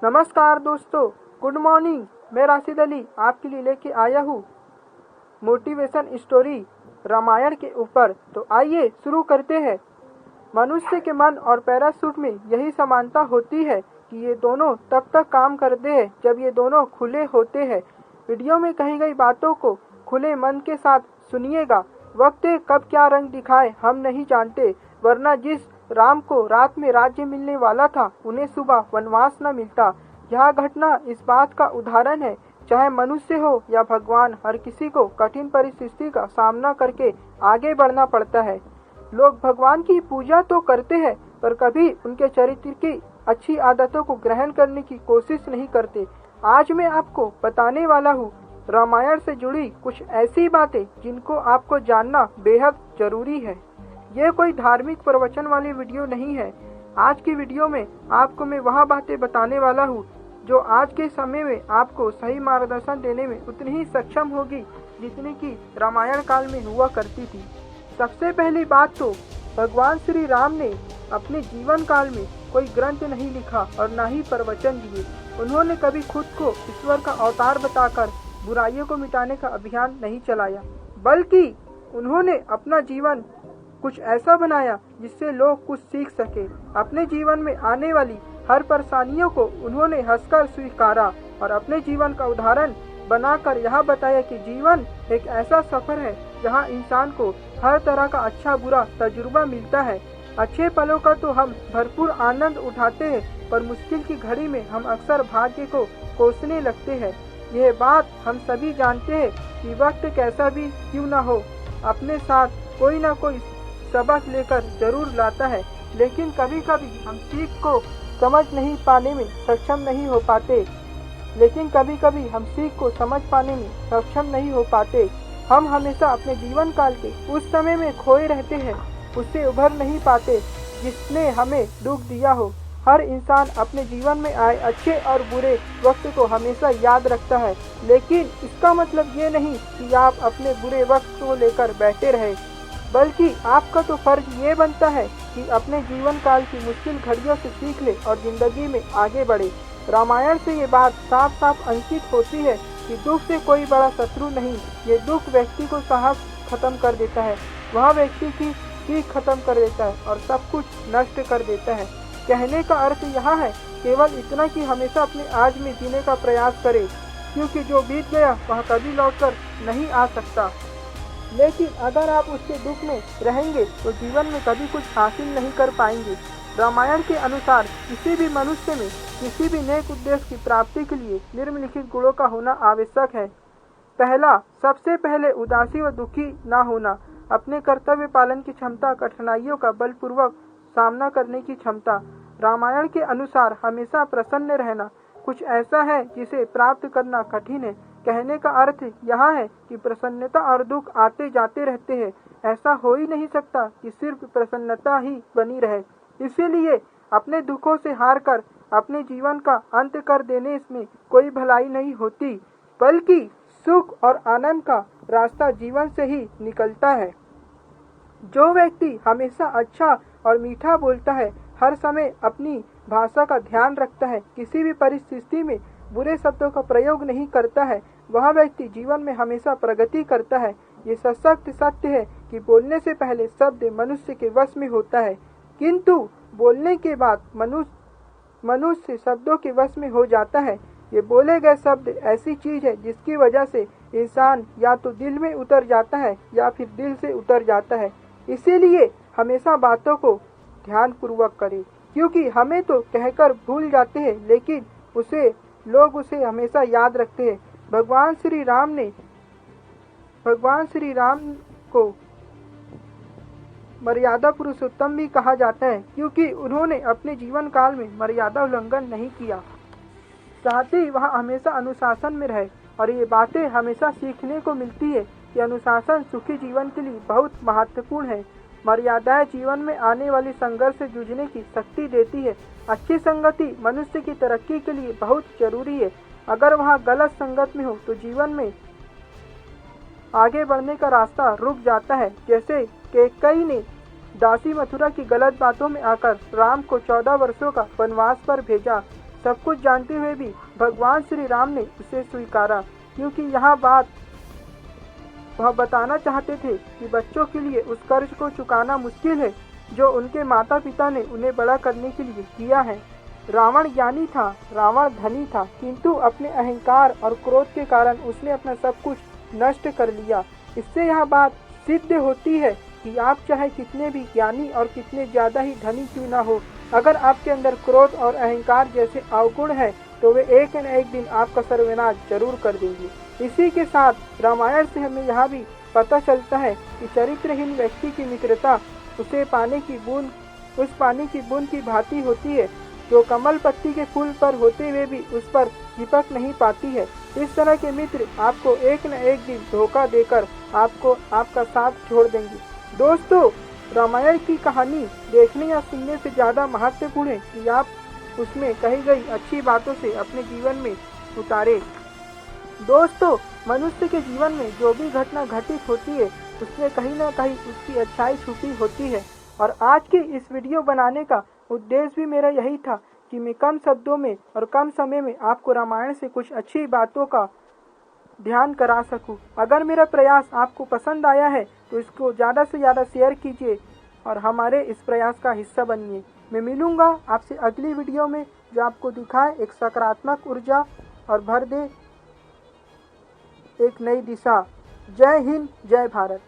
नमस्कार दोस्तों, good morning. मैं राशिद अली आपके लिए लेके आया हूँ मोटिवेशन स्टोरी रामायण के ऊपर। तो आइए शुरू करते हैं। मनुष्य के मन और पैराशूट में यही समानता होती है कि ये दोनों तब तक काम करते हैं जब ये दोनों खुले होते हैं। वीडियो में कही गई बातों को खुले मन के साथ सुनिएगा। वक्त कब क्या रंग दिखाए हम नहीं जानते, वरना जिस राम को रात में राज्य मिलने वाला था उन्हें सुबह वनवास न मिलता। यह घटना इस बात का उदाहरण है। चाहे मनुष्य हो या भगवान, हर किसी को कठिन परिस्थिति का सामना करके आगे बढ़ना पड़ता है। लोग भगवान की पूजा तो करते हैं पर कभी उनके चरित्र की अच्छी आदतों को ग्रहण करने की कोशिश नहीं करते। आज मैं आपको बताने वाला हूँ रामायण से जुड़ी कुछ ऐसी बातें जिनको आपको जानना बेहद जरूरी है। ये कोई धार्मिक प्रवचन वाली वीडियो नहीं है। आज की वीडियो में आपको मैं वह बातें बताने वाला हूँ जो आज के समय में आपको सही मार्गदर्शन देने में उतनी ही सक्षम होगी जितनी कि रामायण काल में हुआ करती थी। सबसे पहली बात तो भगवान श्री राम ने अपने जीवन काल में कोई ग्रंथ नहीं लिखा और न ही प्रवचन दिए। उन्होंने कभी खुद को ईश्वर का अवतार बताकर बुराइयों को मिटाने का अभियान नहीं चलाया, बल्कि उन्होंने अपना जीवन कुछ ऐसा बनाया जिससे लोग कुछ सीख सके। अपने जीवन में आने वाली हर परेशानियों को उन्होंने हंसकर स्वीकारा और अपने जीवन का उदाहरण बनाकर यह बताया कि जीवन एक ऐसा सफर है जहां इंसान को हर तरह का अच्छा बुरा तजुर्बा मिलता है। अच्छे पलों का तो हम भरपूर आनंद उठाते हैं, पर मुश्किल की घड़ी में हम अक्सर भाग्य को कोसने लगते हैं। यह बात हम सभी जानते हैं कि वक्त कैसा भी क्यों न हो, अपने साथ कोई न कोई सबक लेकर जरूर लाता है। लेकिन कभी कभी हम सीख को समझ नहीं पाने में सक्षम नहीं हो पाते। हम हमेशा अपने जीवन काल के उस समय में खोए रहते हैं, उससे उभर नहीं पाते जिसने हमें दुख दिया हो। हर इंसान अपने जीवन में आए अच्छे और बुरे वक्त को हमेशा याद रखता है, लेकिन इसका मतलब ये नहीं कि आप अपने बुरे वक्त को लेकर बैठे रहे, बल्कि आपका तो फर्ज ये बनता है कि अपने जीवन काल की मुश्किल घड़ियों से सीख ले और जिंदगी में आगे बढ़े। रामायण से ये बात साफ साफ अंकित होती है कि दुख से कोई बड़ा शत्रु नहीं। ये दुख व्यक्ति को साहस खत्म कर देता है, वह व्यक्ति की सीख खत्म कर देता है और सब कुछ नष्ट कर देता है। कहने का अर्थ यह है केवल इतना कि हमेशा अपने आज में जीने का प्रयास करें, क्योंकि जो बीत गया वह कभी लौटकर नहीं आ सकता। लेकिन अगर आप उसके दुख में रहेंगे तो जीवन में कभी कुछ हासिल नहीं कर पाएंगे। रामायण के अनुसार किसी भी मनुष्य में किसी भी नेक उद्देश्य की प्राप्ति के लिए निम्नलिखित गुणों का होना आवश्यक है। पहला, सबसे पहले उदासी व दुखी न होना, अपने कर्तव्य पालन की क्षमता, कठिनाइयों का बलपूर्वक सामना करने की क्षमता। रामायण के अनुसार हमेशा प्रसन्न रहना कुछ ऐसा है जिसे प्राप्त करना कठिन है। कहने का अर्थ यह है कि प्रसन्नता और दुख आते जाते रहते हैं। ऐसा हो ही नहीं सकता कि सिर्फ प्रसन्नता ही बनी रहे। इसीलिए अपने दुखों से हार कर अपने जीवन का अंत कर देने में कोई भलाई नहीं होती, बल्कि सुख और आनंद का रास्ता जीवन से ही निकलता है। जो व्यक्ति हमेशा अच्छा और मीठा बोलता है, हर समय अपनी भाषा का ध्यान रखता है, किसी भी परिस्थिति में बुरे शब्दों का प्रयोग नहीं करता है, वह व्यक्ति जीवन में हमेशा प्रगति करता है। ये सशक्त सत्य है कि बोलने से पहले शब्द मनुष्य के वश में होता है, किंतु बोलने के बाद मनुष्य शब्दों के वश में हो जाता है। ये बोले गए शब्द ऐसी चीज है जिसकी वजह से इंसान या तो दिल में उतर जाता है या फिर दिल से उतर जाता है। इसीलिए हमेशा बातों को ध्यान पूर्वक करें, क्योंकि हमें तो कहकर भूल जाते हैं लेकिन लोग उसे हमेशा याद रखते हैं। भगवान श्री राम को मर्यादा पुरुषोत्तम भी कहा जाता है, क्योंकि उन्होंने अपने जीवन काल में मर्यादा उल्लंघन नहीं किया, साथ ही वह हमेशा अनुशासन में रहे। और ये बातें हमेशा सीखने को मिलती है कि अनुशासन सुखी जीवन के लिए बहुत महत्वपूर्ण है। मर्यादाएं जीवन में आने वाली संघर्ष से जूझने की शक्ति देती है। अच्छी संगति मनुष्य की तरक्की के लिए बहुत जरूरी है। अगर वह गलत संगत में हो तो जीवन में आगे बढ़ने का रास्ता रुक जाता है। जैसे कैकेयी ने दासी मथुरा की गलत बातों में आकर राम को 14 वर्षों का वनवास पर भेजा। सब कुछ जानते हुए भी भगवान श्री राम ने उसे स्वीकारा, क्योंकि यहाँ बात वह बताना चाहते थे कि बच्चों के लिए उस कर्ज को चुकाना मुश्किल है जो उनके माता पिता ने उन्हें बड़ा करने के लिए किया है। रावण ज्ञानी था, रावण धनी था, किंतु अपने अहंकार और क्रोध के कारण उसने अपना सब कुछ नष्ट कर लिया। इससे यह बात सिद्ध होती है कि आप चाहे कितने भी ज्ञानी और कितने ज़्यादा ही धनी क्यों ना हो, अगर आपके अंदर क्रोध और अहंकार जैसे अवगुण है तो वे एक न एक दिन आपका सर्वनाश जरूर कर देंगे। इसी के साथ रामायण से हमें यह भी पता चलता है कि चरित्रहीन व्यक्ति की मित्रता उस पानी की बूंद की भांति होती है जो कमल पत्ती के फूल पर होते हुए भी उस पर चिपक नहीं पाती है। इस तरह के मित्र आपको एक न एक दिन धोखा देकर आपको आपका साथ छोड़ देंगे। दोस्तों, रामायण की कहानी देखने या सुनने से ज़्यादा महत्वपूर्ण है कि आप उसमें कही गई अच्छी बातों से अपने जीवन में उतारें। दोस्तों, मनुष्य के जीवन में जो भी घटना घटित होती है उसमें कहीं ना कहीं उसकी अच्छाई छुपी होती है, और आज की इस वीडियो बनाने का उद्देश्य भी मेरा यही था कि मैं कम शब्दों में और कम समय में आपको रामायण से कुछ अच्छी बातों का ध्यान करा सकूं। अगर मेरा प्रयास आपको पसंद आया है तो इसको ज़्यादा से ज़्यादा शेयर कीजिए और हमारे इस प्रयास का हिस्सा बनिए। मैं मिलूँगा आपसे अगली वीडियो में जो आपको दिखाए एक सकारात्मक ऊर्जा और भर दे एक नई दिशा। जय हिंद, जय भारत।